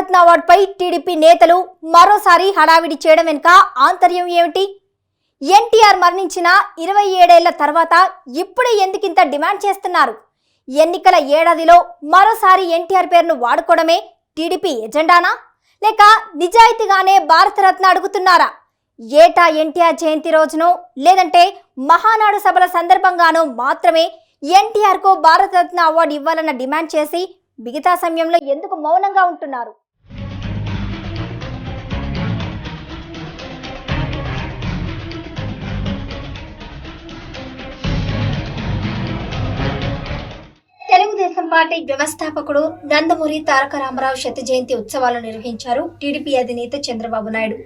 Bharat Ratna అవార్డుపై TDP నేతలు మరోసారి హడావిడి చేయడం వెనుక ఆంతర్యం ఏమిటి? ఎన్టీఆర్ మరణించిన 27 ఏళ్ల తర్వాత ఇప్పుడు ఎందుకింత డిమాండ్ చేస్తున్నారు? ఎన్నికల ఏడాదిలో మరోసారి ఎన్టీఆర్ పేరును వాడుకోవడమే టీడీపీ ఎజెండానా, లేక నిజాయితీగానే భారతరత్న అడుగుతున్నారా? ఏటా ఎన్టీఆర్ జయంతి రోజునో లేదంటే మహానాడు సభల సందర్భంగానో మాత్రమే ఎన్టీఆర్కు భారతరత్న అవార్డు ఇవ్వాలన్న డిమాండ్ చేసి మిగతా సమయంలో ఎందుకు మౌనంగా ఉంటున్నారు? తెలుగుదేశం పార్టీ వ్యవస్థాపకుడు నందమూరి తారక రామారావు శత జయంతి ఉత్సవాలను నిర్వహించారు టీడీపీ అధినేత చంద్రబాబు నాయుడు.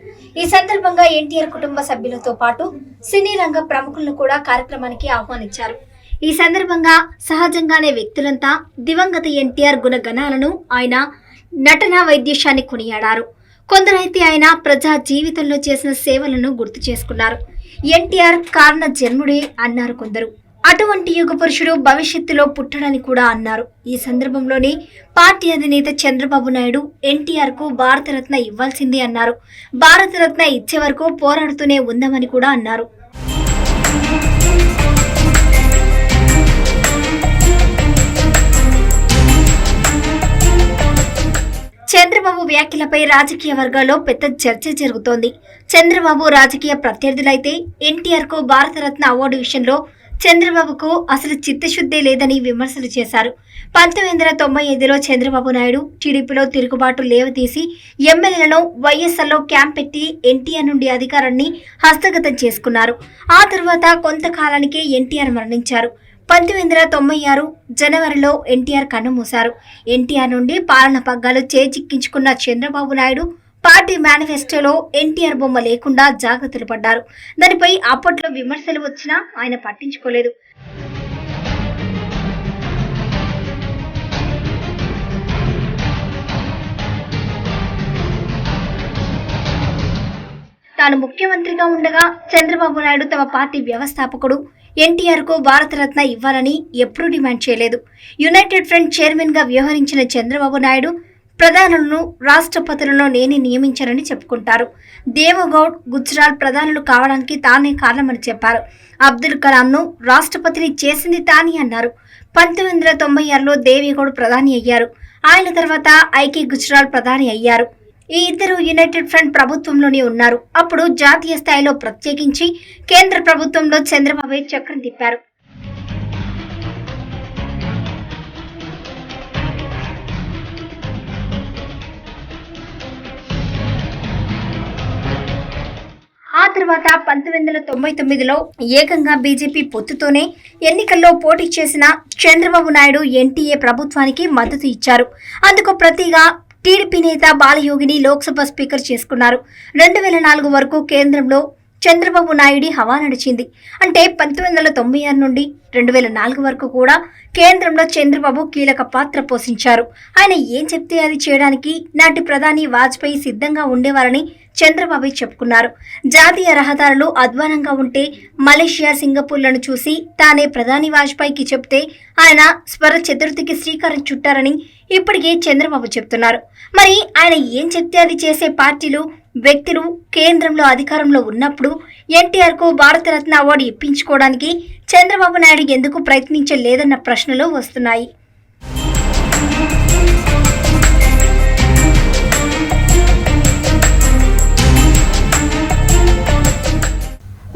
ఈ సందర్భంగా ఎన్టీఆర్ కుటుంబ సభ్యులతో పాటు సినీ రంగ ప్రముఖులను కూడా కార్యక్రమానికి ఆహ్వానించారు. ఈ సందర్భంగా సహజంగానే వ్యక్తులంతా దివంగత ఎన్టీఆర్ గుణగణాలను, ఆయన నటన వైద్యశాన్ని కొనియాడారు. కొందరైతే ఆయన ప్రజా జీవితంలో చేసిన సేవలను గుర్తు చేసుకున్నారు. ఎన్టీఆర్ కారణ జన్ముడే అన్నారు కొందరు. అటువంటి యుగ పురుషుడు భవిష్యత్తులో పుట్టడని కూడా అన్నారు. ఈ సందర్భంలోనే పార్టీ అధినేత చంద్రబాబు నాయుడు ఎన్టీఆర్ కు భారతరత్న ఇవ్వాల్సిందే అన్నారు. భారతరత్న ఇచ్చే వరకు పోరాడుతూనే ఉందామని కూడా అన్నారు. చంద్రబాబు వ్యాఖ్యలపై రాజకీయ వర్గాల్లో పెద్ద చర్చ జరుగుతోంది. చంద్రబాబు రాజకీయ ప్రత్యర్థులైతే ఎన్టీఆర్ కు భారతరత్న అవార్డు విషయంలో చంద్రబాబుకు అసలు చిత్తశుద్ధే లేదని విమర్శలు చేశారు. 1995లో చంద్రబాబు నాయుడు టీడీపీలో తిరుగుబాటు లేవతీసి ఎమ్మెల్యేలను వైఎస్ఆర్లో క్యాంప్ పెట్టి ఎన్టీఆర్ నుండి అధికారాన్ని హస్తగతం చేసుకున్నారు. ఆ తర్వాత కొంతకాలానికే ఎన్టీఆర్ మరణించారు. 1996 జనవరిలో ఎన్టీఆర్ కన్నుమూశారు. ఎన్టీఆర్ నుండి పాలన పగ్గాలు చేజిక్కించుకున్న చంద్రబాబు నాయుడు పార్టీ మేనిఫెస్టోలో ఎన్టీఆర్ బొమ్మ లేకుండా జాగ్రత్తలు పడ్డారు. దానిపై అప్పట్లో విమర్శలు వచ్చినా ఆయన పట్టించుకోలేదు. తాను ముఖ్యమంత్రిగా ఉండగా చంద్రబాబు నాయుడు తమ పార్టీ వ్యవస్థాపకుడు ఎన్టీఆర్ కు భారతరత్న ఇవ్వాలని ఎప్పుడూ డిమాండ్ చేయలేదు. యునైటెడ్ ఫ్రంట్ చైర్మన్ గా వ్యవహరించిన చంద్రబాబు నాయుడు ప్రధానులను రాష్ట్రపతులను నేనే నియమించారని చెప్పుకుంటారు. దేవగౌడ్, గుజ్రాల్ ప్రధానులు కావడానికి తానే కారణమని చెప్పారు. అబ్దుల్ కలాంను రాష్ట్రపతిని చేసింది తానే అన్నారు. 1996లో దేవేగౌడ్ ప్రధాని అయ్యారు. ఆయన తర్వాత ఐకే గుజ్రాల్ ప్రధాని అయ్యారు. ఈ ఇద్దరు యునైటెడ్ ఫ్రంట్ ప్రభుత్వంలోనే ఉన్నారు. అప్పుడు జాతీయ స్థాయిలో ప్రత్యేకించి కేంద్ర ప్రభుత్వంలో చంద్రబాబు చక్రం తిప్పారు. ఆ తర్వాత 1999లో ఏకంగా బీజేపీ పొత్తుతోనే ఎన్నికల్లో పోటీ చేసిన చంద్రబాబు నాయుడు ఎన్టీఏ ప్రభుత్వానికి మద్దతు ఇచ్చారు. అందుకు ప్రతిగా టీడీపీ నేత బాలయోగిని లోక్సభ స్పీకర్ చేసుకున్నారు. 2004 వరకు కేంద్రంలో చంద్రబాబు నాయుడి హవా నడిచింది. అంటే 1996 నుండి 2004 వరకు కూడా కేంద్రంలో చంద్రబాబు కీలక పాత్ర పోషించారు. ఆయన ఏం చెప్తే అది చేయడానికి నాటి ప్రధాని వాజ్పేయి సిద్ధంగా ఉండేవారని చంద్రబాబు చెప్పుకున్నారు. జాతీయ రహదారులు అధ్వానంగా ఉంటే మలేషియా, సింగపూర్లను చూసి తానే ప్రధాని వాజ్పేయికి చెప్తే ఆయన స్వర చతుర్థికి శ్రీకారం చుట్టారని ఇప్పటికే చంద్రబాబు చెప్తున్నారు. మరి ఆయన ఏం చెప్తే అది చేసే పార్టీలు, వ్యక్తులు కేంద్రంలో అధికారంలో ఉన్నప్పుడు ఎన్టీఆర్ కు భారతరత్న అవార్డు ఇప్పించుకోవడానికి చంద్రబాబు నాయుడు ఎందుకు ప్రయత్నించలేదన్న ప్రశ్నలు వస్తున్నాయి.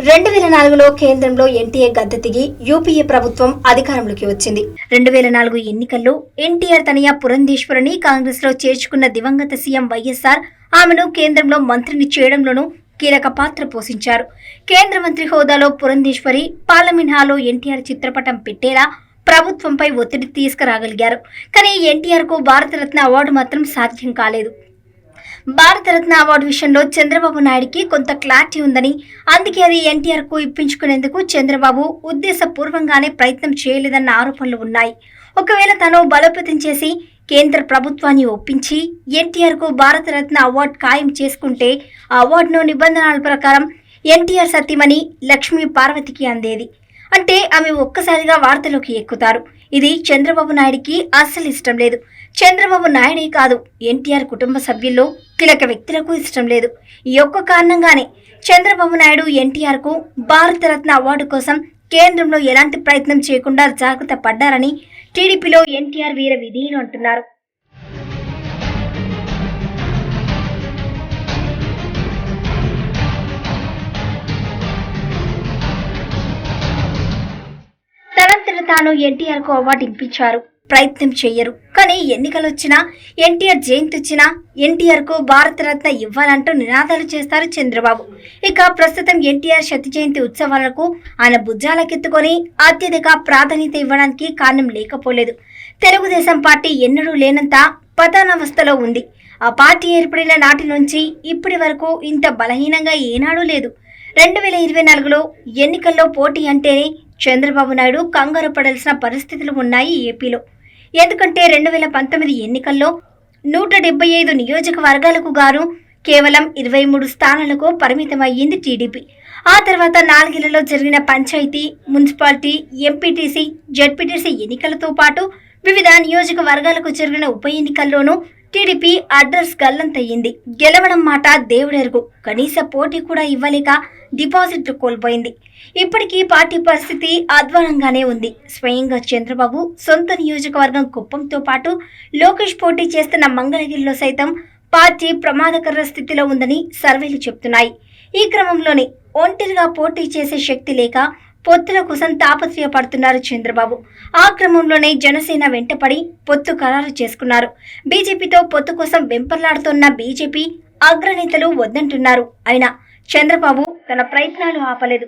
2004లో కేంద్రంలో ఎన్టీఏ గద్దె దిగి యూపీఏ ప్రభుత్వం అధికారంలోకి వచ్చింది. 2004 ఎన్నికల్లో ఎన్టీఆర్ తనయ పురంధేశ్వరిని కాంగ్రెస్ లో చేర్చుకున్న దివంగత సీఎం వైఎస్ఆర్ ఆమెను కేంద్రంలో మంత్రిని చేయడంలోనూ కీలక పాత్ర పోషించారు. కేంద్ర మంత్రి హోదాలో పురంధేశ్వరి పార్లమెంట్ హాల్లో ఎన్టీఆర్ చిత్రపటం పెట్టేలా ప్రభుత్వంపై ఒత్తిడి తీసుకురాగలిగారు. కానీ ఎన్టీఆర్ కు భారతరత్న అవార్డు మాత్రం సాధ్యం కాలేదు. భారతరత్న అవార్డు విషయంలో చంద్రబాబు నాయుడికి కొంత క్లారిటీ ఉందని, అందుకే అది ఎన్టీఆర్ కు ఇప్పించుకునేందుకు చంద్రబాబు ఉద్దేశపూర్వంగానే ప్రయత్నం చేయలేదన్న ఆరోపణలు ఉన్నాయి. ఒకవేళ తాను బలోపేతం చేసి కేంద్ర ప్రభుత్వాన్ని ఒప్పించి ఎన్టీఆర్ కు భారతరత్న అవార్డు ఖాయం చేసుకుంటే ఆ అవార్డును నిబంధనల ప్రకారం ఎన్టీఆర్ సతీమణి లక్ష్మీ పార్వతికి అందేది. అంటే ఆమె ఒక్కసారిగా వార్తలోకి ఎక్కుతారు. ఇది చంద్రబాబు నాయుడికి అస్సలు ఇష్టం లేదు. చంద్రబాబు నాయుడే కాదు, ఎన్టీఆర్ కుటుంబ సభ్యుల్లో కీలక వ్యక్తులకు ఇష్టం లేదు. ఈ ఒక్క కారణంగానే చంద్రబాబు నాయుడు ఎన్టీఆర్ కు భారతరత్న అవార్డు కోసం కేంద్రంలో ఎలాంటి ప్రయత్నం చేయకుండా జాగ్రత్త పడ్డారని టీడీపీలో ఎన్టీఆర్ వీర విధేయులు అంటున్నారు. తనంతట తాను ఎన్టీఆర్ కు అవార్డు ఇప్పించారు. ప్రయత్నం చెయ్యరు. కానీ ఎన్నికలొచ్చినా, ఎన్టీఆర్ జయంతి వచ్చినా ఎన్టీఆర్ కు భారతరత్న ఇవ్వాలంటూ నినాదాలు చేస్తారు చంద్రబాబు. ఇక ప్రస్తుతం ఎన్టీఆర్ శత జయంతి ఉత్సవాలకు ఆయన భుజాలకెత్తుకొని అత్యధిక ప్రాధాన్యత ఇవ్వడానికి కారణం లేకపోలేదు. తెలుగుదేశం పార్టీ ఎన్నడూ లేనంత పతనావస్థలో ఉంది. ఆ పార్టీ ఏర్పడిన నాటి నుంచి ఇప్పటి వరకు ఇంత బలహీనంగా ఏనాడూ లేదు. 2024లో ఎన్నికల్లో పోటీ అంటేనే చంద్రబాబు నాయుడు కంగారు పడాల్సిన పరిస్థితులు ఉన్నాయి ఏపీలో. ఎందుకంటే 2019 ఎన్నికల్లో 175 నియోజకవర్గాలకు గాను కేవలం 23 స్థానాలకు పరిమితమయ్యింది టీడీపీ. ఆ తర్వాత 4 ఏళ్లలో జరిగిన పంచాయతీ, మున్సిపాలిటీ, ఎంపీటీసీ, జెడ్పీటీసీ ఎన్నికలతో పాటు వివిధ నియోజకవర్గాలకు జరిగిన ఉప ఎన్నికల్లోనూ టీడీపీ అడ్రస్ గల్లంతయ్యింది. గెలవడం మాట దేవుడెరుగు, కనీస పోటీ కూడా ఇవ్వలేక డిపాజిట్లు కోల్పోయింది. ఇప్పటికీ పార్టీ పరిస్థితి అధ్వానంగానే ఉంది. స్వయంగా చంద్రబాబు సొంత నియోజకవర్గం కుప్పంతో పాటు లోకేష్ పోటీ చేస్తున్న మంగళగిరిలో సైతం పార్టీ ప్రమాదకర స్థితిలో ఉందని సర్వేలు చెబుతున్నాయి. ఈ క్రమంలోనే ఒంటరిగా పోటీ చేసే శక్తి లేక పొత్తుల కోసం తాపత్రయపడుతున్నారు చంద్రబాబు. ఆ క్రమంలోనే జనసేన వెంటపడి పొత్తు ఖరారు చేసుకున్నారు. బీజేపీతో పొత్తు కోసం వెంపర్లాడుతున్న బీజేపీ అగ్రనేతలు వద్దంటున్నారు. అయినా చంద్రబాబు తన ప్రయత్నాలు ఆపలేదు.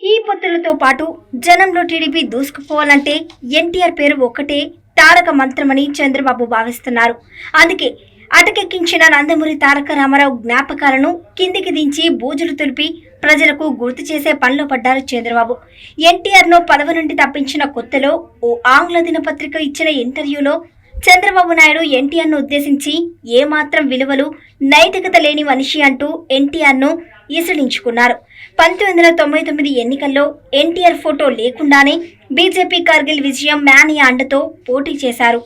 ఈ పొత్తులతో పాటు జనంలో టీడీపీ దూసుకుపోవాలంటే ఎన్టీఆర్ పేరు ఒక్కటే తారక మంత్రమని చంద్రబాబు భావిస్తున్నారు. అందుకే అటకెక్కించిన నందమూరి తారక రామారావు జ్ఞాపకాలను కిందికి దించి బూజులు తులిపి ప్రజలకు గుర్తు చేసే పనిలో పడ్డారు చంద్రబాబు. ఎన్టీఆర్ను పదవి నుండి తప్పించిన కొత్తలో ఓ ఆంగ్ల దినపత్రిక ఇచ్చిన ఇంటర్వ్యూలో చంద్రబాబు నాయుడు ఎన్టీఆర్ను ఉద్దేశించి ఏమాత్రం విలువలు, నైతికత లేని మనిషి అంటూ ఎన్టీఆర్ను ఈసడించుకున్నారు. 1999 ఎన్నికల్లో ఎన్టీఆర్ ఫోటో లేకుండానే బీజేపీ కార్గిల్ విజయం మేనియా అండతో పోటీ చేశారు.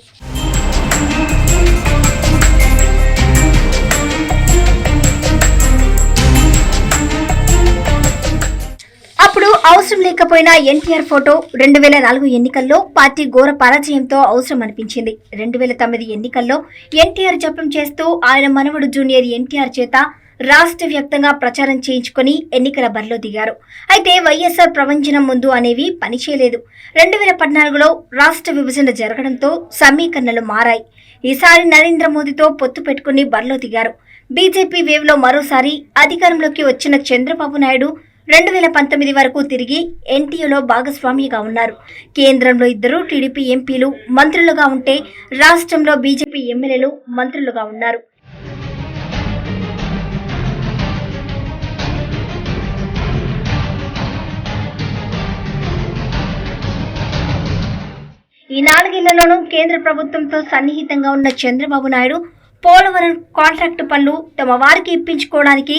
అప్పుడు అవసరం లేకపోయినా ఎన్టీఆర్ ఫోటో 2004 ఎన్నికల్లో పార్టీ ఘోర పరాజయంతో అవసరం అనిపించింది. 2009 ఎన్నికల్లో ఎన్టీఆర్ జపం చేస్తూ ఆయన మనవడు జూనియర్ ఎన్టీఆర్ చేత రాష్ట్ర వ్యాప్తంగా ప్రచారం చేయించుకొని ఎన్నికల బరిలో దిగారు. అయితే వైఎస్ఆర్ ప్రవంచనం ముందు అనేవి పనిచేయలేదు. 2014లో రాష్ట్ర విభజన జరగడంతో సమీకరణలు మారాయి. ఈసారి నరేంద్ర మోదీతో పొత్తు పెట్టుకుని బరిలో దిగారు. బీజేపీ వేవ్లో మరోసారి అధికారంలోకి వచ్చిన చంద్రబాబు నాయుడు 2019 వరకు తిరిగి ఎన్టీఏలో భాగస్వామిగా ఉన్నారు. కేంద్రంలో 2 టీడీపీ ఎంపీలు మంత్రులుగా ఉంటే రాష్ట్రంలో బీజేపీ ఎమ్మెల్యేలు మంత్రులుగా ఉన్నారు. ఈ 4 ఏళ్లలోనూ కేంద్ర ప్రభుత్వంతో సన్నిహితంగా ఉన్న చంద్రబాబు నాయుడు పోలవరం కాంట్రాక్టు పనులు తమ వారికి ఇప్పించుకోవడానికి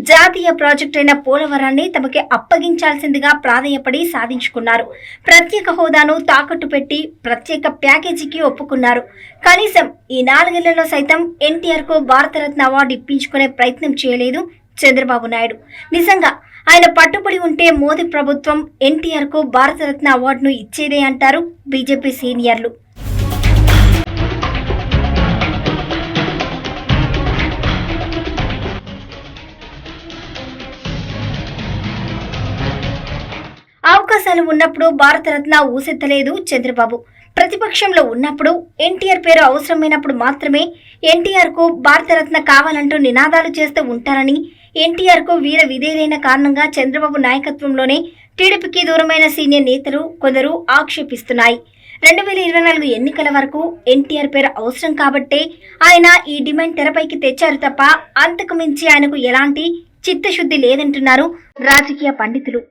జాతీయ ప్రాజెక్టు అయిన పోలవరాన్ని తమకి అప్పగించాల్సిందిగా ప్రాధేయపడి సాధించుకున్నారు. ప్రత్యేక హోదాను తాకట్టు పెట్టి ప్రత్యేక ప్యాకేజీకి ఒప్పుకున్నారు. కనీసం ఈ 4 ఏళ్లలో సైతం ఎన్టీఆర్ కు భారతరత్న అవార్డు ఇప్పించుకునే ప్రయత్నం చేయలేదు చంద్రబాబు నాయుడు. నిజంగా ఆయన పట్టుబడి ఉంటే మోదీ ప్రభుత్వం ఎన్టీఆర్ కు భారతరత్న అవార్డును ఇచ్చేదే అంటారు బీజేపీ సీనియర్లు. అవకాశాలు ఉన్నప్పుడు భారతరత్న ఊసెత్తలేదు చంద్రబాబు. ప్రతిపక్షంలో ఉన్నప్పుడు ఎన్టీఆర్ పేరు అవసరమైనప్పుడు మాత్రమే ఎన్టీఆర్ కు భారతరత్న కావాలంటూ నినాదాలు చేస్తూ ఉంటారని, ఎన్టీఆర్ కు వీర విధేయులైన కారణంగా చంద్రబాబు నాయకత్వంలోనే టీడీపీకి దూరమైన సీనియర్ నేతలు కొందరు ఆక్షేపిస్తున్నాయి. 2024 ఎన్నికల వరకు ఎన్టీఆర్ పేరు అవసరం కాబట్టే ఆయన ఈ డిమాండ్ తెరపైకి తెచ్చారు తప్ప అంతకు మించి ఆయనకు ఎలాంటి చిత్తశుద్ధి లేదంటున్నారు రాజకీయ పండితులు.